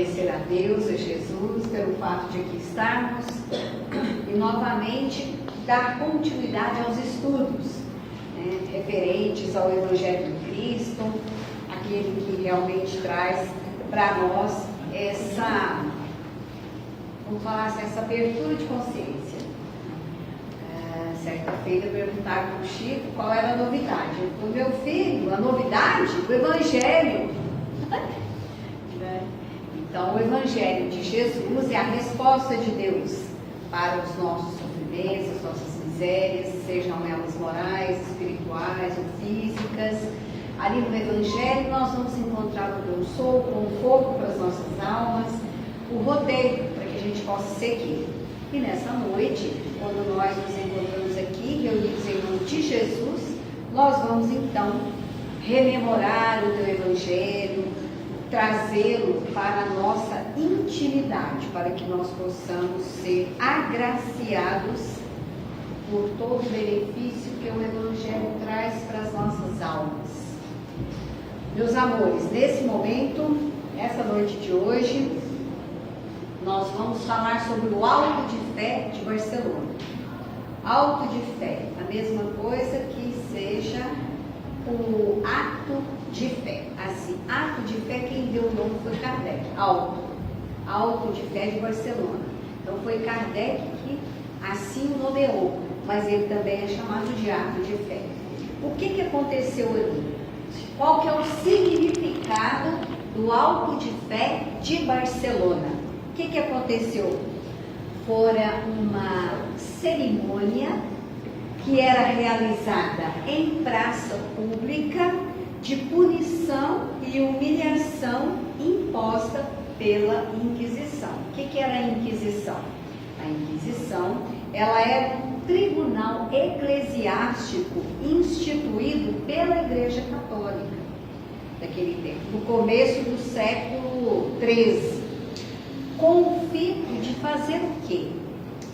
agradecer a Deus, a Jesus, pelo fato de aqui estarmos e novamente dar continuidade aos estudos, né, referentes ao Evangelho de Cristo, aquele que realmente traz para nós essa, vamos falar assim, essa abertura de consciência. Certa feita perguntaram para o Chico qual era a novidade. Ele falou: meu filho, a novidade? O Evangelho. Então, o Evangelho de Jesus é a resposta de Deus para os nossos sofrimentos, as nossas misérias, sejam elas morais, espirituais ou físicas. Ali no Evangelho nós vamos encontrar o eu sou, o conforto para as nossas almas, o roteiro para que a gente possa seguir. E nessa noite, quando nós nos encontramos aqui, reunidos em nome de Jesus, nós vamos então rememorar o teu Evangelho, trazê-lo para a nossa intimidade, para que nós possamos ser agraciados por todo o benefício que o Evangelho traz para as nossas almas. Meus amores, nesse momento, essa noite de hoje, nós vamos falar sobre o Alto de Fé de Barcelona. Alto de Fé, a mesma coisa que seja o ato de fé. Assim, ato de fé, quem deu o nome foi Kardec. Alto de Fé de Barcelona. Então foi Kardec que assim o nomeou, mas ele também é chamado de ato de fé. O que aconteceu ali? Qual que é o significado do Alto de Fé de Barcelona? O que aconteceu? Fora uma cerimônia que era realizada em praça pública de punição e humilhação imposta pela Inquisição. O que era a Inquisição? A Inquisição, ela era um tribunal eclesiástico instituído pela Igreja Católica daquele tempo, no começo do século XIII, com o fim de fazer o quê?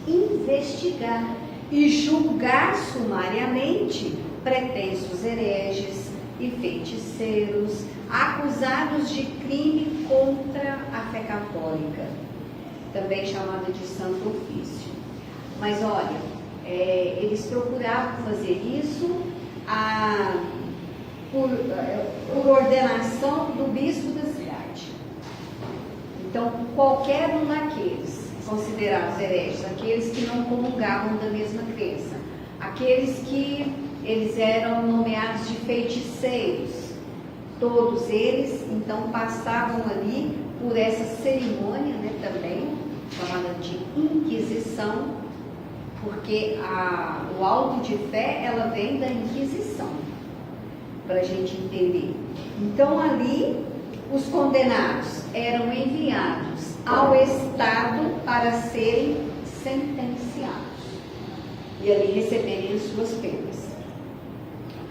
Investigar e julgar sumariamente pretensos hereges e feiticeiros acusados de crime contra a fé católica, também chamada de Santo Ofício. Mas olha, eles procuravam fazer isso por ordenação do bispo da cidade. Então, qualquer um daqueles considerados hereges, aqueles que não comungavam da mesma crença, aqueles que eles eram nomeados de feiticeiros, todos eles então passavam ali por essa cerimônia, né, também chamada de Inquisição, porque o Alto de Fé ela vem da Inquisição, para a gente entender. Então ali os condenados eram enviados ao Estado para serem sentenciados e ali receberem suas penas.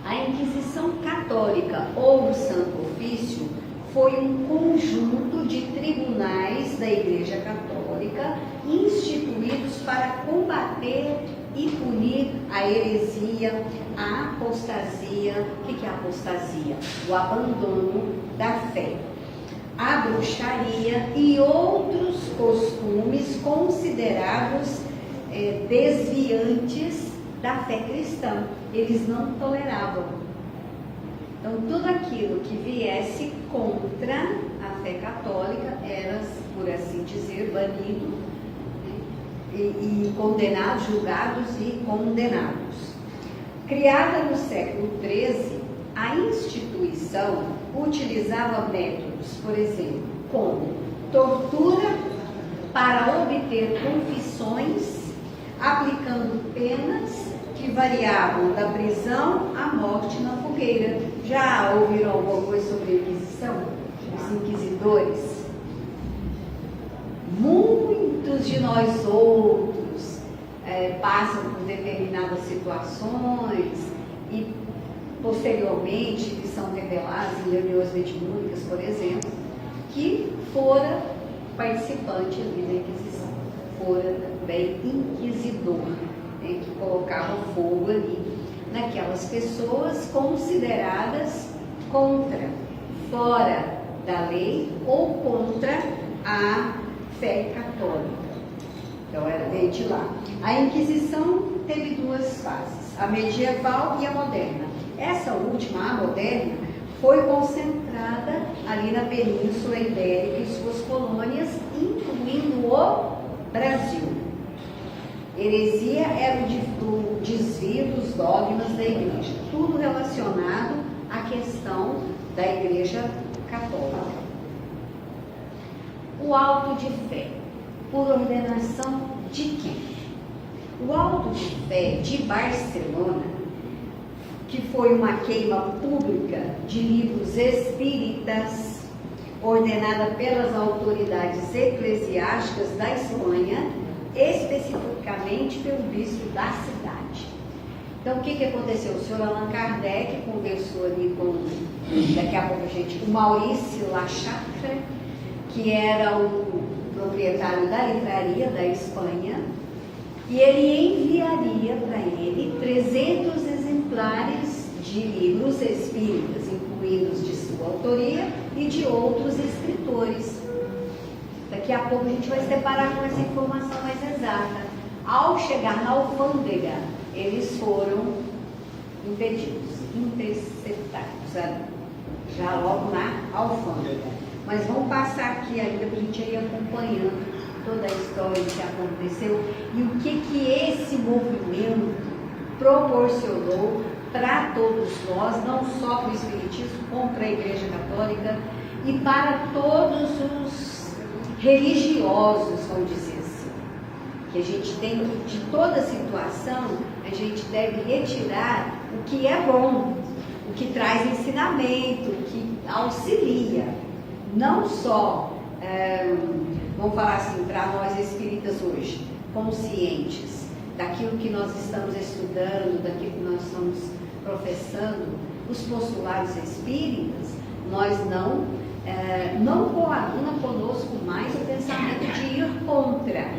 A Inquisição Católica ou o Santo Ofício foi um conjunto de tribunais da Igreja Católica instituídos para combater e punir a heresia, a apostasia. O que é a apostasia? O abandono da fé, a bruxaria e outros costumes considerados desviantes da fé cristã. Eles não toleravam. Então, tudo aquilo que viesse contra a fé católica era, por assim dizer, banido, né? e condenados, julgados e condenados. Criada no século XIII, a instituição utilizava métodos, por exemplo, como tortura para obter confissões, aplicando penas que variavam da prisão à morte na fogueira. Já ouviram alguma coisa sobre a Inquisição? Os inquisidores? Muitos de nós outros passam por determinadas situações e posteriormente que são reveladas em reuniões mediúnicas, por exemplo, que fora participante ali da Inquisição, fora também inquisidor, né, que colocava fogo ali naquelas pessoas consideradas fora da lei ou contra a fé católica. Então, veio de lá. A Inquisição teve duas fases, a medieval e a moderna. Essa última, a moderna, foi concentrada ali na Península Ibérica e suas colônias, incluindo o Brasil. Heresia era o desvio dos dogmas da Igreja, tudo relacionado à questão da Igreja Católica. O auto de fé, por ordenação de quem? O auto de fé de Barcelona, que foi uma queima pública de livros espíritas, ordenada pelas autoridades eclesiásticas da Espanha, especificamente pelo bispo da cidade. Então, o que aconteceu? O senhor Allan Kardec conversou ali com, daqui a pouco, o Maurice Lachatre, que era o proprietário da livraria da Espanha, e ele enviaria para ele 300 exemplares de livros espíritas, incluídos de sua autoria e de outros escritores. Daqui a pouco a gente vai se deparar com essa informação mais exata. Ao chegar na alfândega, eles foram impedidos, interceptados, já logo na alfândega. Mas vamos passar aqui ainda para a gente ir acompanhando toda a história que aconteceu e o que esse movimento proporcionou para todos nós, não só para o Espiritismo, como para a Igreja Católica e para todos os religiosos, vamos dizer assim. Que a gente tem que, de toda situação, a gente deve retirar o que é bom, o que traz ensinamento, o que auxilia. Não só, vamos falar assim, para nós espíritas hoje, conscientes daquilo que nós estamos estudando, daquilo que nós estamos professando, os postulados espíritas, nós não coaduna conosco mais o pensamento de ir contra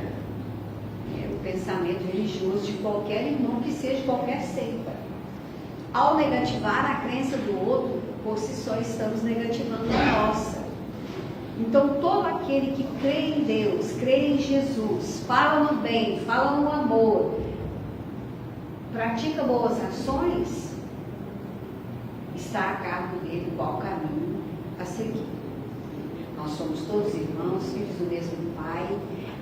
o pensamento religioso de qualquer irmão, que seja qualquer seita. Ao negativar a crença do outro, por si só estamos negativando a nossa. Então, todo aquele que crê em Deus, crê em Jesus, fala no bem, fala no amor, pratica boas ações, está a cargo dele qual caminho a seguir. Nós somos todos irmãos, filhos do mesmo Pai,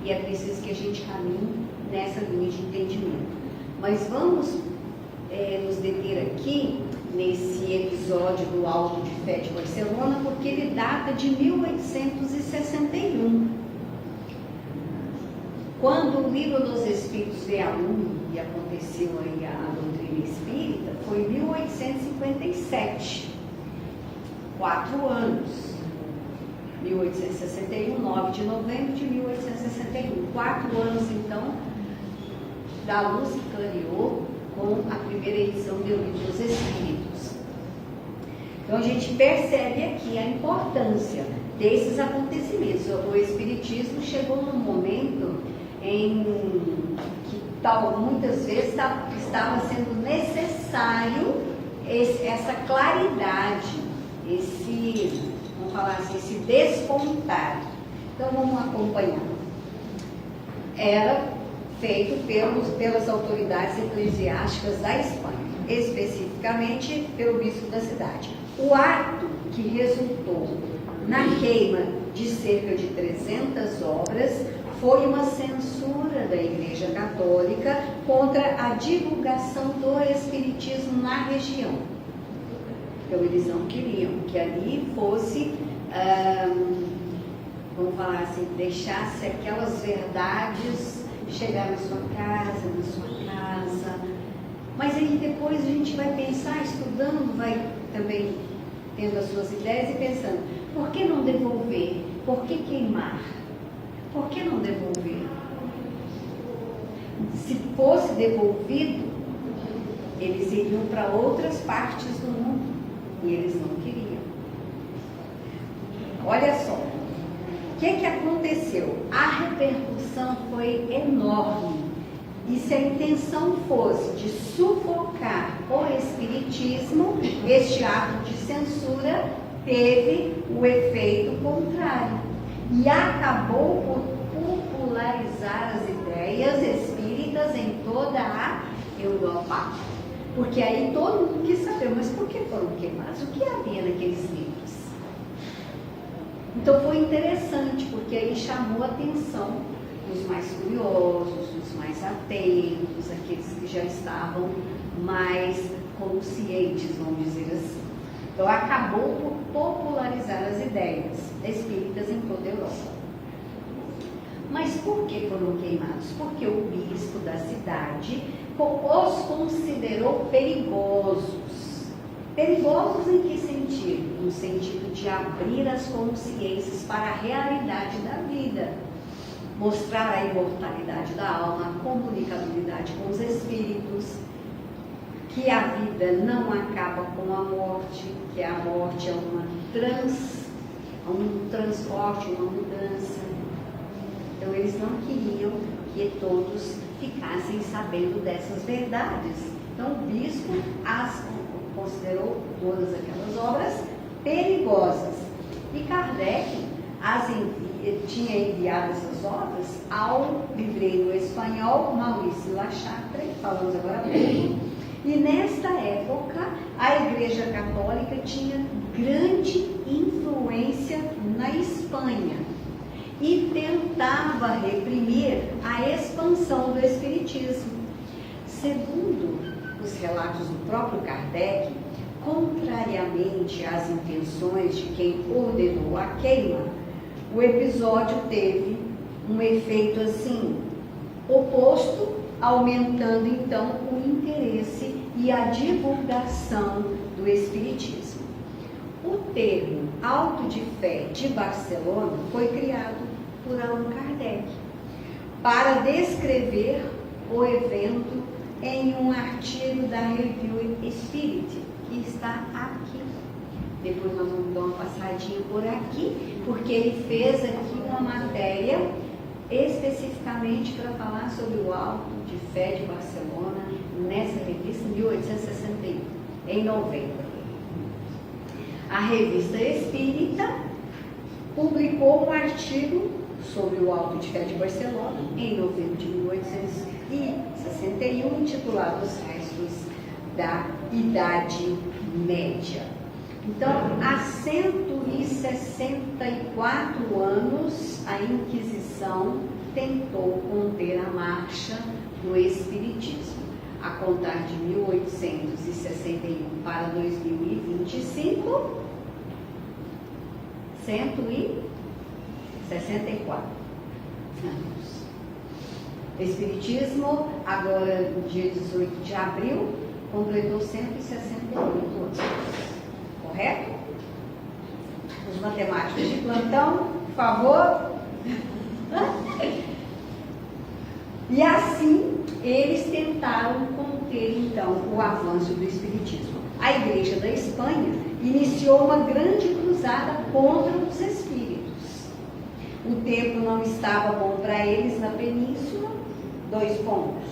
e é preciso que a gente caminhe nessa linha de entendimento. Mas vamos nos deter aqui nesse episódio do Auto de Fé de Barcelona, porque ele data de 1861. Quando o Livro dos Espíritos veio à luz e aconteceu aí a doutrina espírita, foi em 1857, 4 anos. 1861, 9 de novembro de 1861, 4 anos então, da luz que clareou com a primeira edição do Livro dos Espíritos. Então a gente percebe aqui a importância desses acontecimentos. O Espiritismo chegou num momento em que muitas vezes estava sendo necessário essa claridade, vamos falar assim, esse despontar. Então vamos acompanhar. Era feito pelas autoridades eclesiásticas da Espanha, especificamente pelo bispo da cidade. O ato que resultou na queima de cerca de 300 obras foi uma censura da Igreja Católica contra a divulgação do Espiritismo na região. Então eles não queriam que ali fosse, vamos falar assim, deixasse aquelas verdades chegar na sua casa. Mas aí depois a gente vai pensar, estudando, vai também tendo as suas ideias e pensando, por que não devolver? Por que queimar? Por que não devolver? Se fosse devolvido, eles iriam para outras partes do mundo e eles não queriam. Olha só, o que aconteceu? A repercussão foi enorme. E se a intenção fosse de sufocar o Espiritismo, este ato de censura teve o efeito contrário. e acabou por popularizar as ideias espíritas em toda a Europa. Porque aí todo mundo quis saber, mas por que foram queimados? O que havia naqueles livros? Então foi interessante, porque aí chamou a atenção dos mais curiosos, dos mais atentos, aqueles que já estavam mais conscientes, vamos dizer assim. Então acabou por popularizar as ideias espíritas em toda a Europa. Mas por que foram queimados? Porque o bispo da cidade os considerou perigosos. Perigosos em que sentido? No sentido de abrir as consciências para a realidade da vida, mostrar a imortalidade da alma, a comunicabilidade com os espíritos, que a vida não acaba com a morte, que a morte é um transporte, uma mudança. Então eles não queriam que todos ficassem sabendo dessas verdades. Então o bispo as considerou todas aquelas obras perigosas. E Kardec tinha enviado essas obras ao livreiro espanhol Maurício Lachatre, falamos agora há pouco. E nesta época a Igreja Católica tinha grande influência na Espanha e tentava reprimir a expansão do Espiritismo. Segundo os relatos do próprio Kardec, contrariamente às intenções de quem ordenou a queima, o episódio teve um efeito assim, oposto, aumentando então o interesse e a divulgação do Espiritismo. O termo Auto de Fé de Barcelona foi criado por Allan Kardec para descrever o evento em um artigo da Revue Spirit, que está aqui. Depois nós vamos dar uma passadinha por aqui, porque ele fez aqui uma matéria especificamente para falar sobre o Auto de Fé de Barcelona, nessa revista, 1861, em novembro. A Revista Espírita publicou um artigo sobre o Auto de Fé de Barcelona, em novembro de 1861, intitulado Os Restos da Idade Média. Então, há 164 anos, a Inquisição tentou conter a marcha do Espiritismo. A contar de 1861 para 2025, 164 anos. O Espiritismo, agora no dia 18 de abril, completou 168 anos. Correto? Os matemáticos de plantão, por favor. E assim, eles tentaram conter, então, o avanço do Espiritismo. A Igreja da Espanha iniciou uma grande cruzada contra os espíritos. O tempo não estava bom para eles na península. 2 pontos.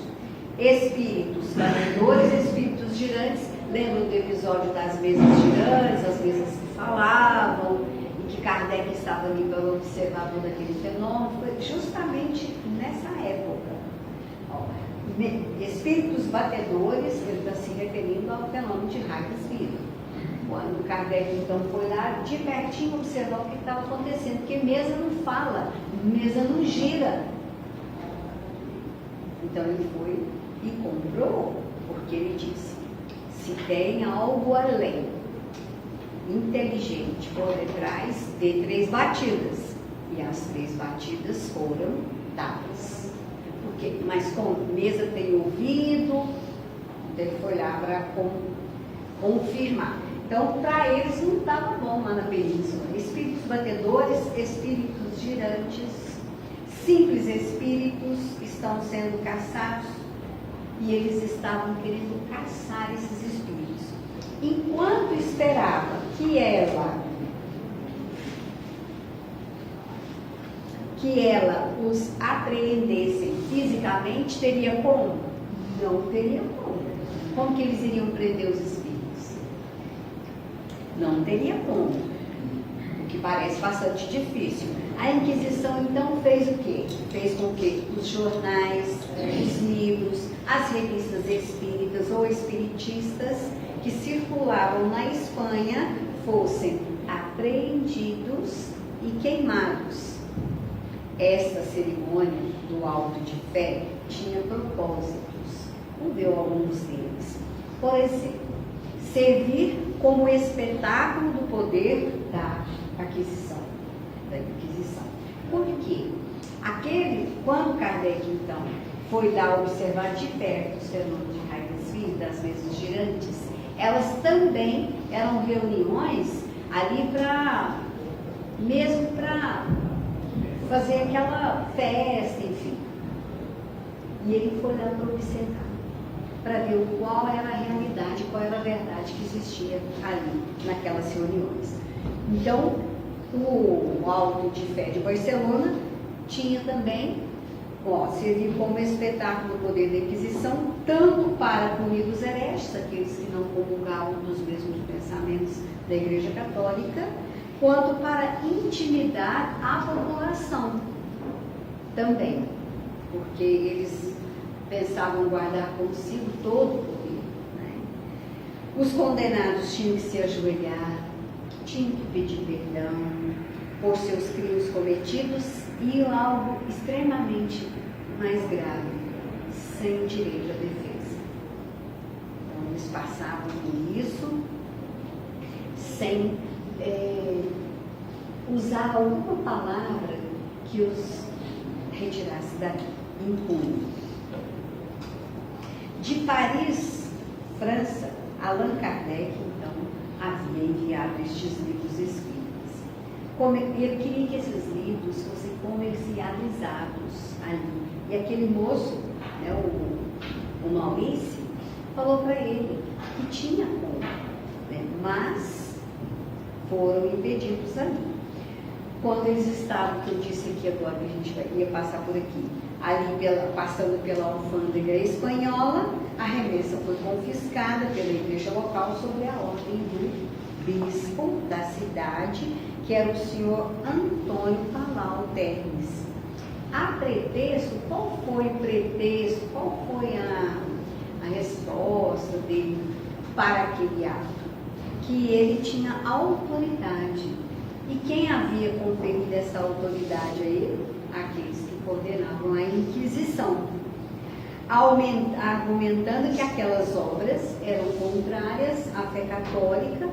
Espíritos batedores, espíritos girantes. Lembram do episódio das mesas girantes, as mesas que falavam, e que Kardec estava ali para observar todo aquele fenômeno? Foi justamente nessa época. Espíritos batedores, ele está se referindo ao fenômeno de raio espírita. Quando Kardec então foi lá de pertinho observar o que estava acontecendo, porque mesa não fala, mesa não gira. Então ele foi e comprovou, porque ele disse: se tem algo além, inteligente por detrás, dê 3 batidas. E as 3 batidas foram dadas. Mas como mesa tem ouvido, ele foi lá para confirmar. Então, para eles não estava bom lá na península. Espíritos batedores, espíritos girantes, simples espíritos estão sendo caçados, e eles estavam querendo caçar esses espíritos. Enquanto esperava que ela os apreendessem fisicamente, teria como? Não teria como. Como que eles iriam prender os espíritos? Não teria como. Porque que parece bastante difícil. A Inquisição, então, fez o quê? Fez com que os jornais, os livros, as revistas espíritas ou espiritistas que circulavam na Espanha fossem apreendidos e queimados. Esta cerimônia do auto de fé tinha propósitos. Vamos ver alguns deles. Por exemplo, servir como espetáculo do poder da Inquisição. Por quê? Quando Kardec, então, foi lá observar de perto os fenômenos de Heidesville, das mesas girantes, elas também eram reuniões ali mesmo para fazer aquela festa, enfim. E ele foi lá para observar, para ver qual era a realidade, qual era a verdade que existia ali, naquelas reuniões. Então, o Auto de Fé de Barcelona tinha também, servir como espetáculo do poder da Inquisição, tanto para punir os hereges, aqueles que não comungavam dos mesmos pensamentos da Igreja Católica, quanto para intimidar a população também, porque eles pensavam guardar consigo todo o poder, né? Os condenados tinham que se ajoelhar, tinham que pedir perdão por seus crimes cometidos e algo extremamente mais grave, sem direito à defesa. Então, eles passavam por isso sem usar alguma palavra que os retirasse daqui, impune. De Paris, França, Allan Kardec, então, havia enviado estes livros espíritas. Ele queria que esses livros fossem comercializados ali. E aquele moço, né, o Maurício, falou para ele que tinha como, né, mas foram impedidos ali. Quando eles estavam, que eu disse aqui agora, que a gente ia passar por aqui, ali passando pela alfândega espanhola, a remessa foi confiscada pela igreja local sob a ordem do bispo da cidade, que era o senhor Antônio Palau Termes. A pretexto, qual foi o pretexto, qual foi a resposta dele para aquele ato? Que ele tinha autoridade. E quem havia conferido essa autoridade a ele? Aqueles que coordenavam a Inquisição, argumentando que aquelas obras eram contrárias à fé católica.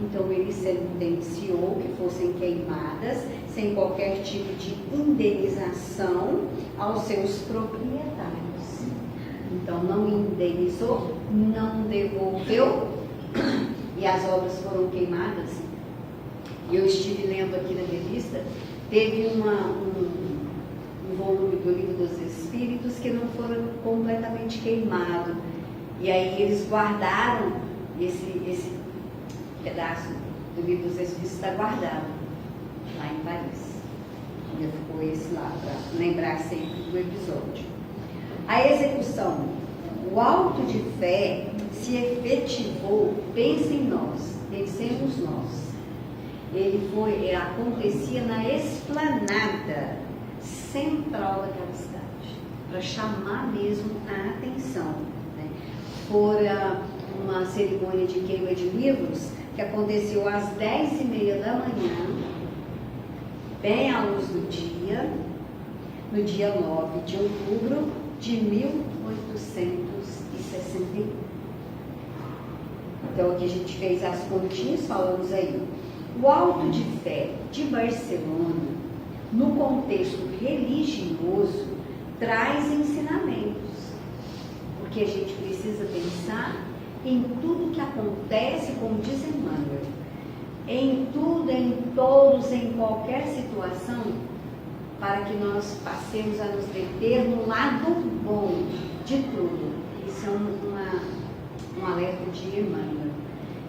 Então ele sentenciou que fossem queimadas sem qualquer tipo de indenização aos seus proprietários. Então não indenizou, não devolveu e as obras foram queimadas. E eu estive lendo aqui na revista, teve um volume do Livro dos Espíritos que não foram completamente queimado. E aí eles guardaram esse pedaço do Livro dos Espíritos, está guardado lá em Paris. Ainda ficou esse lá, para lembrar sempre do episódio. A execução, o auto de fé se efetivou, pensem nós, pensemos nós. Ele acontecia na esplanada central daquela cidade, para chamar mesmo a atenção, né? Fora uma cerimônia de queima de livros que aconteceu às 10h30 da manhã, bem à luz do dia, no dia 9 de outubro de 1861. Então aqui a gente fez as continhas, falamos aí. O auto de fé de Barcelona, no contexto religioso, traz ensinamentos, porque a gente precisa pensar em tudo que acontece, como diz Emmanuel, em tudo, em todos, em qualquer situação, para que nós passemos a nos deter no lado bom de tudo. Isso é um alerta de Emmanuel.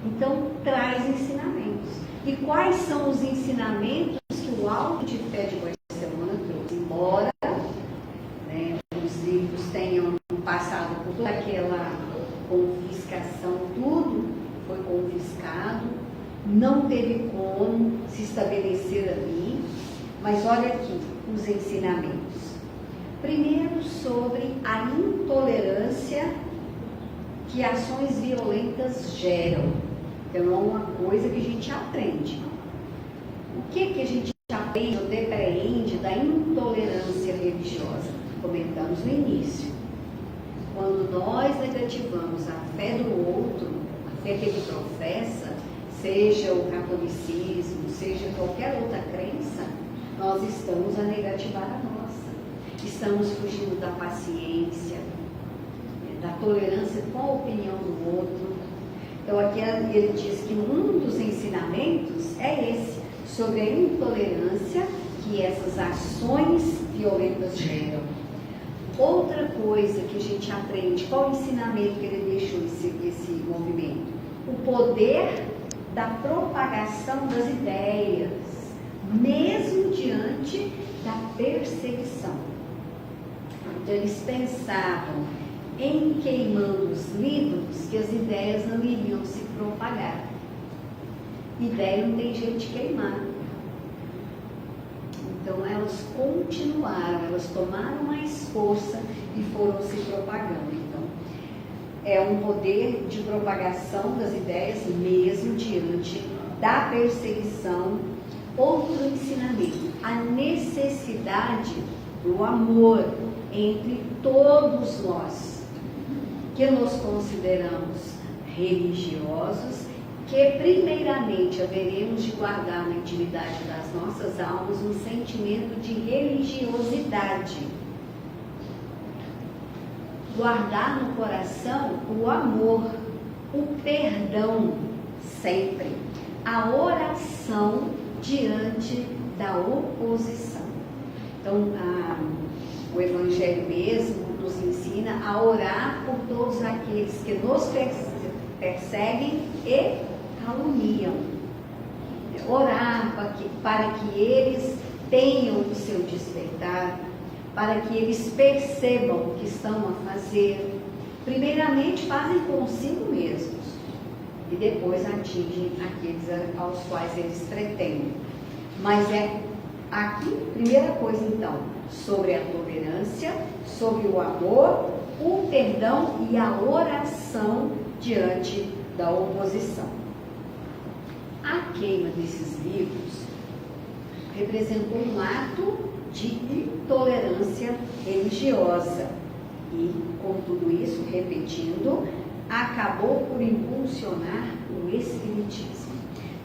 Então, traz ensinamentos. E quais são os ensinamentos que o auto de fé de Barcelona trouxe? Embora, né, os livros tenham passado por toda aquela confiscação, tudo foi confiscado, não teve como se estabelecer ali, mas olha aqui os ensinamentos. Primeiro, sobre a intolerância que ações violentas geram. Então, é uma coisa que a gente aprende. O que a gente aprende ou depreende da intolerância religiosa? Comentamos no início. Quando nós negativamos a fé do outro, a fé que ele professa, seja o catolicismo, seja qualquer outra crença, nós estamos a negativar a nossa. Estamos fugindo da paciência, da tolerância com a opinião do outro. Então aqui ele diz que um dos ensinamentos é esse, sobre a intolerância que essas ações violentas geram. Outra coisa que a gente aprende, qual o ensinamento que ele deixou esse movimento? O poder da propagação das ideias, mesmo diante da perseguição. Então eles pensavam em queimando os livros que as ideias não iriam se propagar. Ideia não tem jeito de queimar. Então elas continuaram, elas tomaram mais força e foram se propagando. Então é um poder de propagação das ideias mesmo diante da perseguição. Outro ensinamento, a necessidade do amor entre todos nós, que nos consideramos religiosos, que primeiramente haveremos de guardar na intimidade das nossas almas um sentimento de religiosidade. Guardar no coração o amor, o perdão sempre, a oração diante da oposição. Então, o Evangelho mesmo nos ensina a orar por todos aqueles que nos perseguem e caluniam. Orar para que eles tenham o seu despertar, para que eles percebam o que estão a fazer. Primeiramente fazem consigo mesmos e depois atingem aqueles aos quais eles pretendem. Mas é aqui, primeira coisa então, sobre a tolerância, sobre o amor, o perdão e a oração diante da oposição. A queima desses livros representou um ato de intolerância religiosa e, com tudo isso, repetindo, acabou por impulsionar o espiritismo,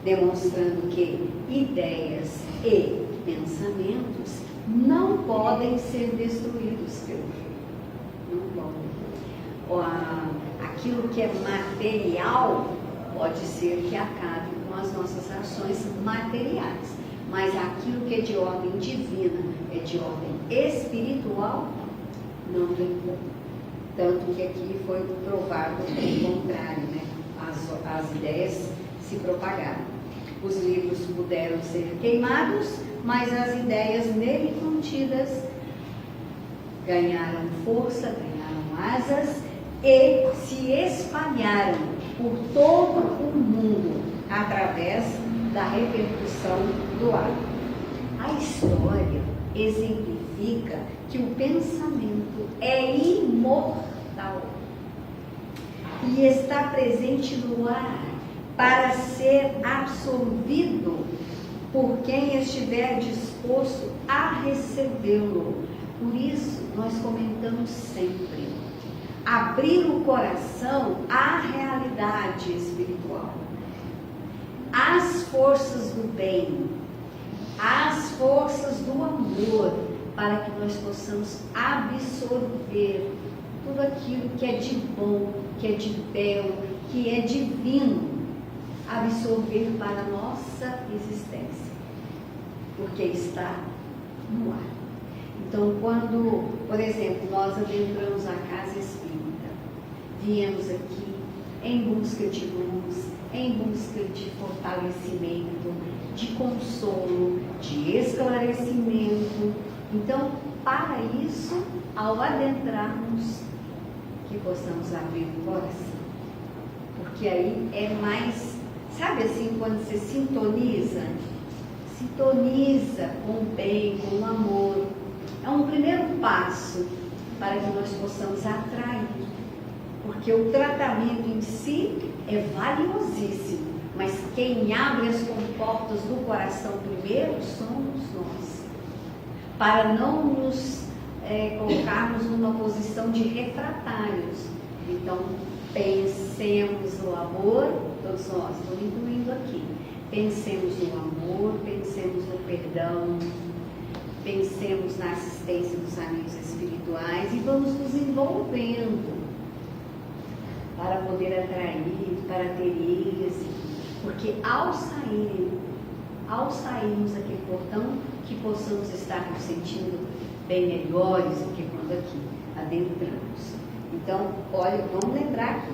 demonstrando que ideias e pensamentos não podem ser destruídos pelo fim. Não podem. Aquilo que é material pode ser que acabe com as nossas ações materiais, mas aquilo que é de ordem divina, é de ordem espiritual, não tem como. Tanto que aqui foi provado o contrário, né? As ideias se propagaram. Os livros puderam ser queimados, mas as ideias nele contidas ganharam força, ganharam asas e se espalharam por todo o mundo através da repercussão do ato. A história exemplifica que o pensamento é imortal e está presente no ar para ser absorvido por quem estiver disposto a recebê-lo. Por isso, nós comentamos sempre, abrir o coração à realidade espiritual, às forças do bem, às forças do amor, para que nós possamos absorver tudo aquilo que é de bom, que é de belo, que é divino, absorver para a nossa existência, porque está no ar. Então, quando, por exemplo, nós adentramos a casa espírita, viemos aqui em busca de luz, em busca de fortalecimento, de consolo, de esclarecimento. Então, para isso, ao adentrarmos, que possamos abrir o coração, porque aí é mais Sabe assim, quando você sintoniza com o bem, com o amor. É um primeiro passo para que nós possamos atrair. Porque o tratamento em si é valiosíssimo, mas quem abre as comportas do coração primeiro somos nós. Para não nos colocarmos numa posição de refratários. Então, pensemos no amor, todos nós, estou incluindo aqui. Pensemos no amor, pensemos no perdão, pensemos na assistência dos amigos espirituais e vamos nos envolvendo para poder atrair, para ter êxito. Porque ao sairmos daquele portão, que possamos estar nos sentindo bem melhores do que quando aqui adentramos. Então, olha, vamos lembrar aqui,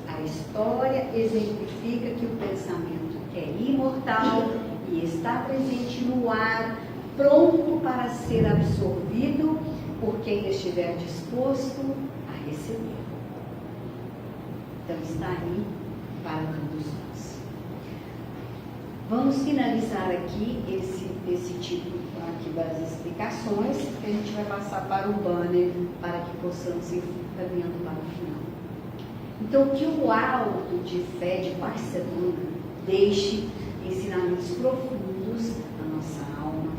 a história exemplifica que o pensamento é imortal e está presente no ar, pronto para ser absorvido por quem estiver disposto a receber. Então, está aí para todos nós. Vamos finalizar aqui esse tipo aqui das explicações, que a gente vai passar para o banner, para que possamos ir caminhando para o final. Então, que o alto de fé de Barcelona deixe ensinamentos profundos na nossa alma,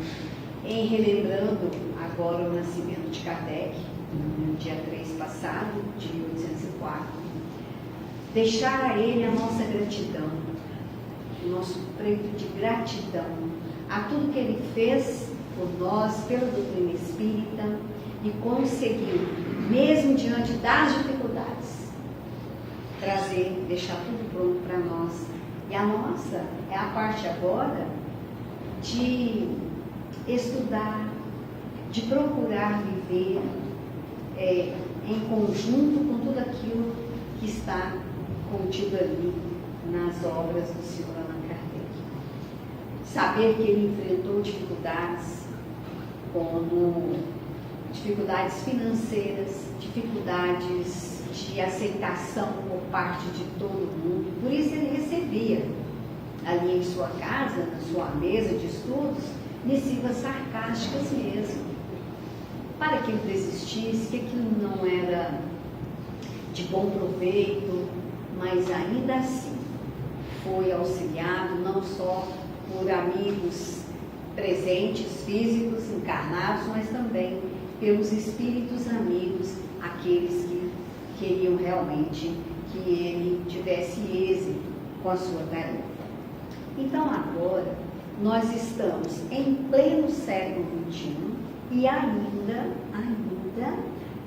em relembrando agora o nascimento de Kardec, no dia 3 passado, de 1804, deixar a ele a nossa gratidão, o nosso preto de gratidão a tudo que ele fez por nós, pela doutrina espírita, e conseguiu, mesmo diante das dificuldades, trazer, deixar tudo pronto para nós. E a nossa é a parte agora de estudar, de procurar viver em conjunto com tudo aquilo que está contido ali nas obras do Senhor Allan Kardec. Saber que ele enfrentou dificuldades, como dificuldades financeiras, dificuldades de aceitação por parte de todo mundo. Por isso ele recebia ali em sua casa, na sua mesa de estudos, missivas sarcásticas mesmo, para que ele desistisse, que aquilo não era de bom proveito, mas ainda assim foi auxiliado não só por amigos presentes, físicos, encarnados, mas também pelos espíritos amigos, aqueles que queriam realmente que ele tivesse êxito com a sua tarefa. Então agora nós estamos em pleno século XXI e ainda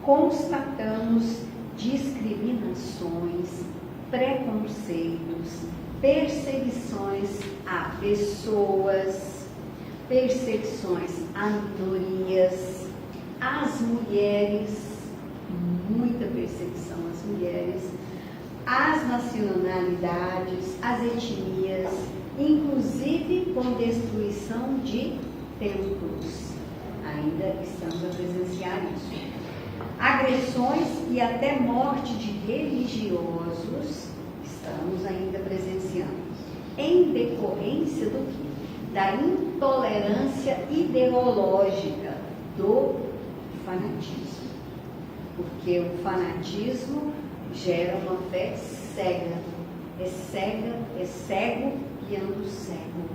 constatamos discriminações, preconceitos, perseguições a pessoas, perseguições a minorias, às mulheres, muita perseguição às mulheres, às nacionalidades, às etnias, inclusive com destruição de templos. Ainda estamos a presenciar isso. Agressões e até morte de religiosos estamos ainda presenciando. Em decorrência do quê? Da intolerância ideológica do fanatismo. Porque o fanatismo gera uma fé cega. É cego guiando cego.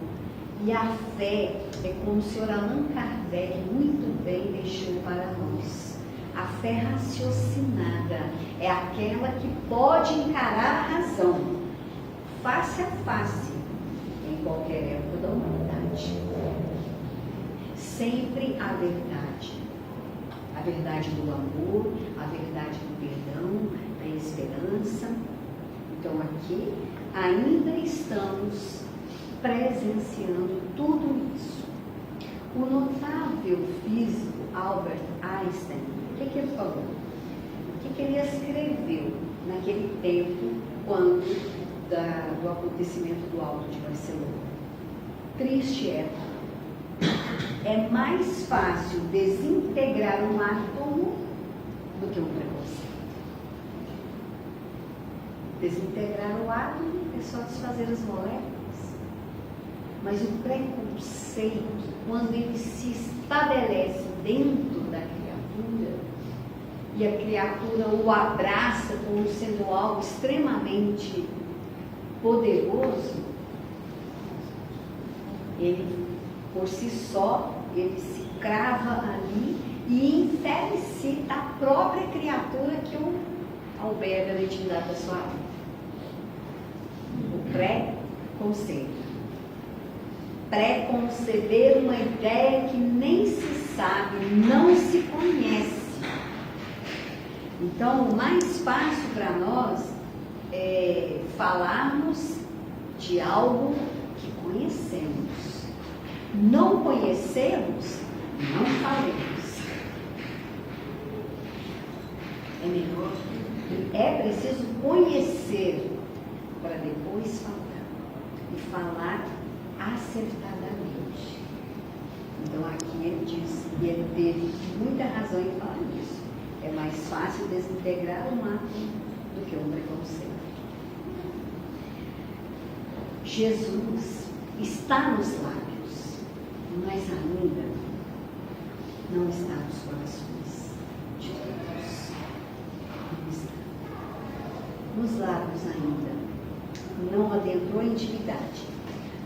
E a fé é como o Sr. Allan Kardec muito bem deixou para nós. A fé raciocinada é aquela que pode encarar a razão, face a face, em qualquer época da humanidade. Sempre a verdade do amor, a verdade do perdão, da esperança. Então aqui ainda estamos presenciando tudo isso. O notável físico Albert Einstein, o que ele falou? O que ele escreveu naquele tempo, quando do acontecimento do Alto de Barcelona? Triste época. É mais fácil desintegrar um átomo do que um preconceito. Desintegrar o átomo é só desfazer as moléculas. Mas o preconceito, quando ele se estabelece dentro da criatura, e a criatura o abraça como sendo algo extremamente poderoso, ele, por si só, ele se crava ali e infelicita a própria criatura que o alberga na intimidade da sua alma. O preconceito. Preconceber uma ideia que nem se sabe, não se conhece. Então, o mais fácil para nós é falarmos de algo que conhecemos. Não conhecemos, não falemos. É melhor. É preciso conhecer para depois falar. E falar acertadamente. Então aqui ele diz, e ele teve muita razão em falar nisso. É mais fácil desintegrar um átomo do que um preconceito. Jesus está nos lábios, mas ainda não está nos corações de todos. Não está. Nos lábios ainda não adentrou a intimidade.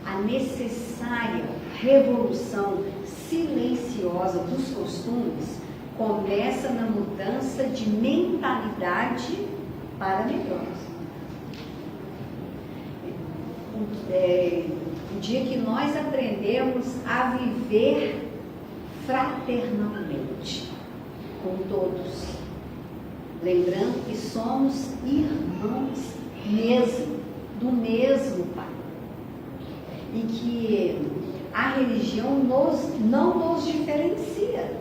A necessária revolução silenciosa dos costumes começa na mudança de mentalidade para melhor. O dia que nós aprendemos a viver fraternalmente com todos, lembrando que somos irmãos mesmo, do mesmo Pai. E que a religião não nos diferencia.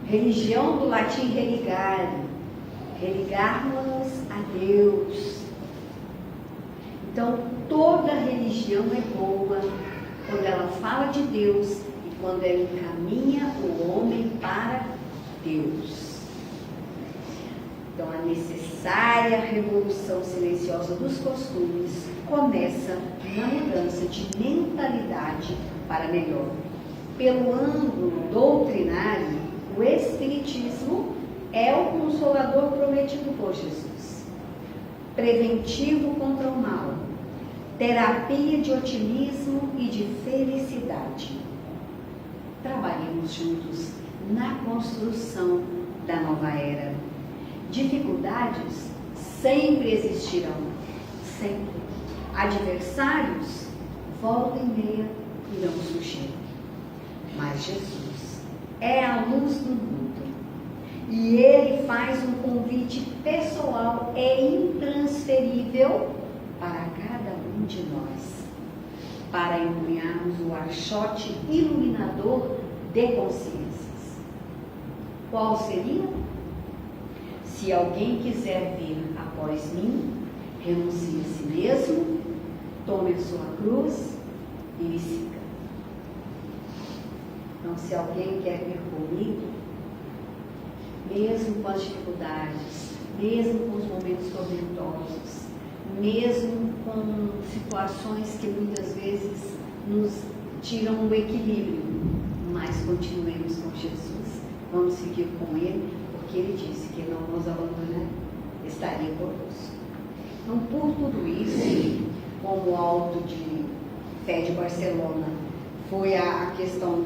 Religião do latim religare, religarmos a Deus. Então, toda religião é boa quando ela fala de Deus e quando ela encaminha o homem para Deus. Então, a necessária revolução silenciosa dos costumes começa na mudança de mentalidade para melhor. Pelo ângulo doutrinário, o Espiritismo é o consolador prometido por Jesus, preventivo contra o mal, terapia de otimismo e de felicidade. Trabalhemos juntos na construção da nova era. Dificuldades sempre existirão, sempre. Adversários, volta e meia, irão surgir. Mas Jesus é a luz do mundo. E Ele faz um convite pessoal e intransferível para cada um de nós, para empunharmos o archote iluminador de consciências. Qual seria? Se alguém quiser vir após mim, renuncie a si mesmo, tome a sua cruz e me siga. Então, se alguém quer vir comigo, mesmo com as dificuldades, mesmo com os momentos tormentosos, mesmo com situações que muitas vezes nos tiram o equilíbrio, mas continuemos com Jesus, vamos seguir com Ele, porque Ele disse que não nos abandonaria, estaria conosco. Então, por tudo isso, como o Alto de Fé de Barcelona foi a questão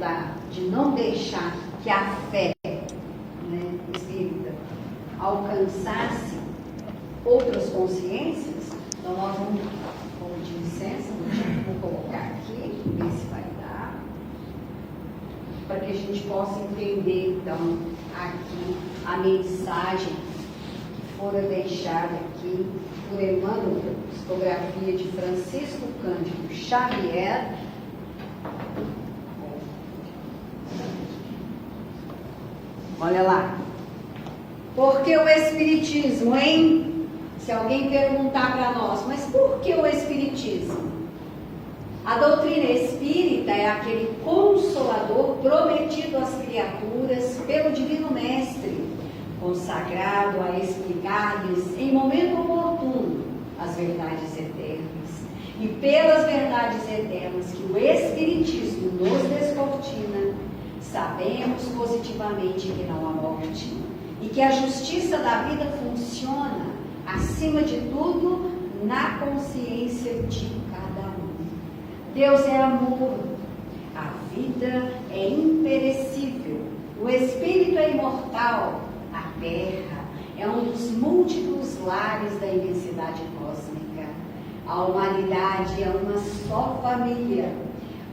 de não deixar que a fé, né, espírita alcançasse outras consciências, então nós vamos, como de licença, vou colocar aqui, ver se vai dar, para que a gente possa entender, então, aqui a mensagem que fora deixada aqui por Emmanuel, psicografia de Francisco Cândido Xavier. Olha lá. Por que o Espiritismo, hein? Se alguém perguntar para nós, mas por que o Espiritismo? A doutrina espírita é aquele consolador prometido às criaturas pelo Divino Mestre, consagrado a explicar-lhes em momento oportuno as verdades eternas. E pelas verdades eternas que o Espiritismo nos descortina, sabemos positivamente que não há morte e que a justiça da vida funciona, acima de tudo, na consciência de cada um. Deus é amor, a vida é imperecível, o Espírito é imortal, a Terra é um dos múltiplos lares da imensidade cósmica. A humanidade é uma só família.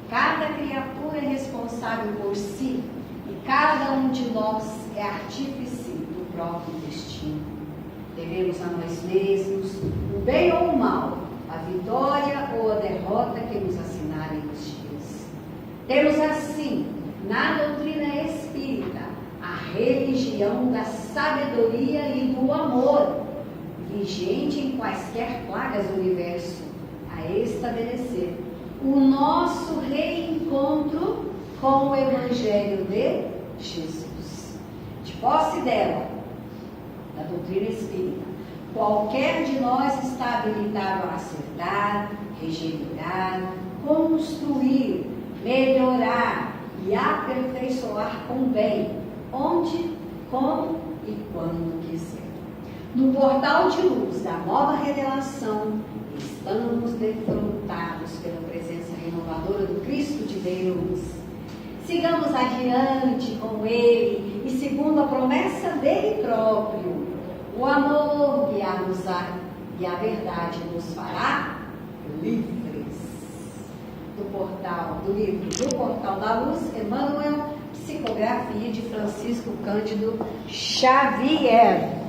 Cada criatura é responsável por si e cada um de nós é artífice do próprio destino. Devemos a nós mesmos o bem ou o mal, a vitória ou a derrota que nos assinarem os dias. Temos assim, na doutrina espírita, a religião da sabedoria e do amor, vigente em quaisquer plagas do universo, a estabelecer o nosso reencontro com o Evangelho de Jesus. De posse dela, da doutrina espírita, qualquer de nós está habilitado a acertar, regenerar, construir, melhorar e aperfeiçoar com bem, onde, como e quando quiser. No portal de luz da nova revelação, estamos defrontados pela presença renovadora do Cristo de Deus. Sigamos adiante com Ele e segundo a promessa dele próprio, o amor guiar-nos-á e a verdade nos fará livres. Do livro do Portal da Luz, Emmanuel, psicografia de Francisco Cândido Xavier.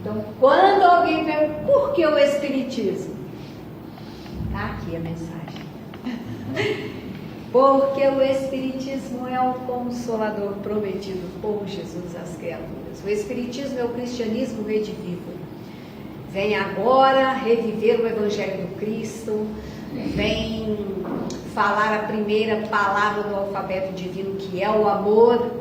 Então, quando alguém pergunta por que o Espiritismo? Está aqui a mensagem. Porque o Espiritismo é o consolador prometido por Jesus às criaturas. O Espiritismo é o cristianismo redivivo. Vem agora reviver o Evangelho do Cristo, vem falar a primeira palavra do alfabeto divino, que é o amor,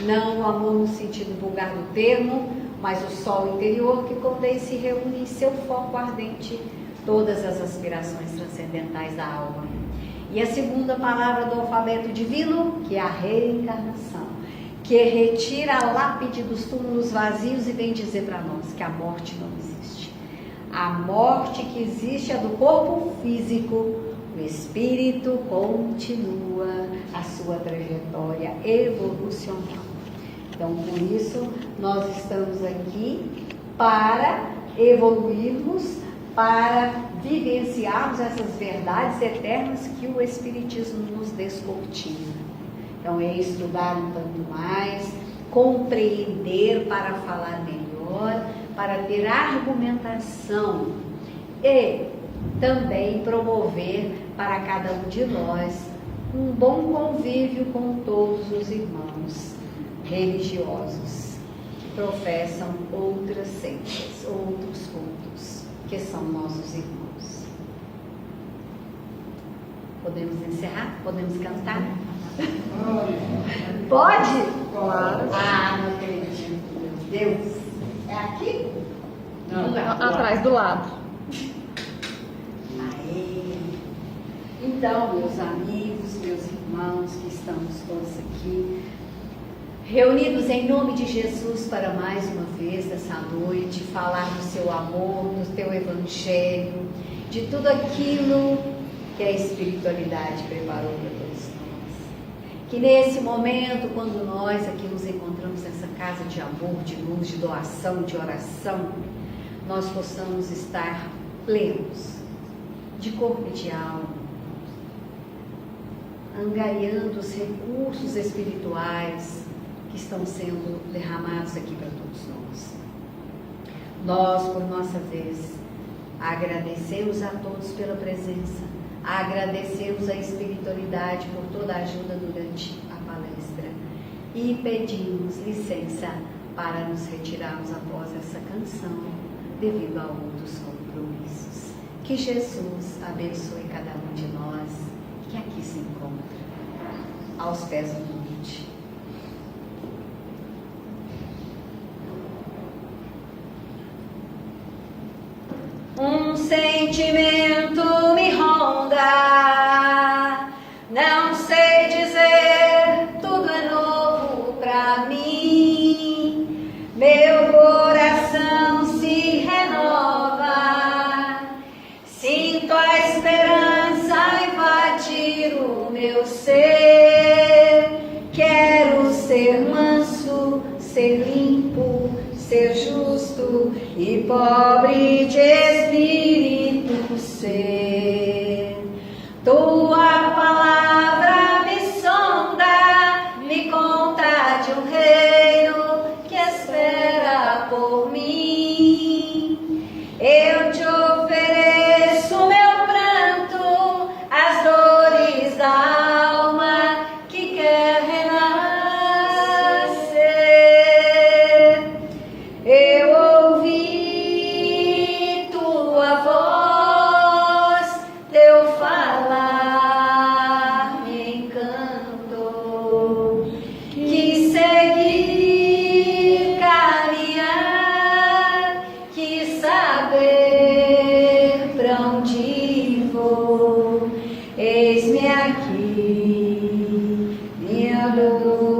não o amor no sentido vulgar do termo, mas o sol interior que contém e se reúne em seu foco ardente todas as aspirações transcendentais da alma. E a segunda palavra do alfabeto divino, que é a reencarnação, que retira a lápide dos túmulos vazios e vem dizer para nós que a morte não existe. A morte que existe é do corpo físico, o espírito continua a sua trajetória evolucional. Então, por isso, nós estamos aqui para evoluirmos, para vivenciarmos essas verdades eternas que o Espiritismo nos descortina. Então, é estudar um tanto mais, compreender para falar melhor, para ter argumentação e também promover para cada um de nós um bom convívio com todos os irmãos religiosos que professam outras seitas, outros cultos, que são nossos irmãos. Podemos encerrar? Podemos cantar? Pode? Claro. Ah, não acredito, meu Deus. É aqui? Não, atrás, do lado. Aê. Então, meus amigos, meus irmãos, que estamos todos aqui, reunidos em nome de Jesus para mais uma vez nessa noite, falar do seu amor, do teu evangelho, de tudo aquilo que a espiritualidade preparou para todos nós. Que nesse momento, quando nós aqui nos encontramos nessa casa de amor, de luz, de doação, de oração, nós possamos estar plenos, de corpo e de alma, angariando os recursos espirituais que estão sendo derramados aqui para todos nós. Nós, por nossa vez, agradecemos a todos pela presença, agradecemos a espiritualidade por toda a ajuda durante a palestra e pedimos licença para nos retirarmos após essa canção devido a outros compromissos. Que Jesus abençoe cada um de nós que aqui se encontra, aos pés do monte. sentimento me ronda, não sei dizer, tudo é novo pra mim. Meu coração se renova, sinto a esperança invadir o meu ser. Quero ser manso, ser limpo, ser justo e pobre de espírito ser. Tua palavra me sonda, me conta de um reino que espera por mim. Eu te ofereço meu pranto, as dores da alma que quer renascer. Eu ouvi tua voz, teu falar me encantou. Quis seguir, caminhar, quis saber pra onde vou. Eis-me aqui, minha dor.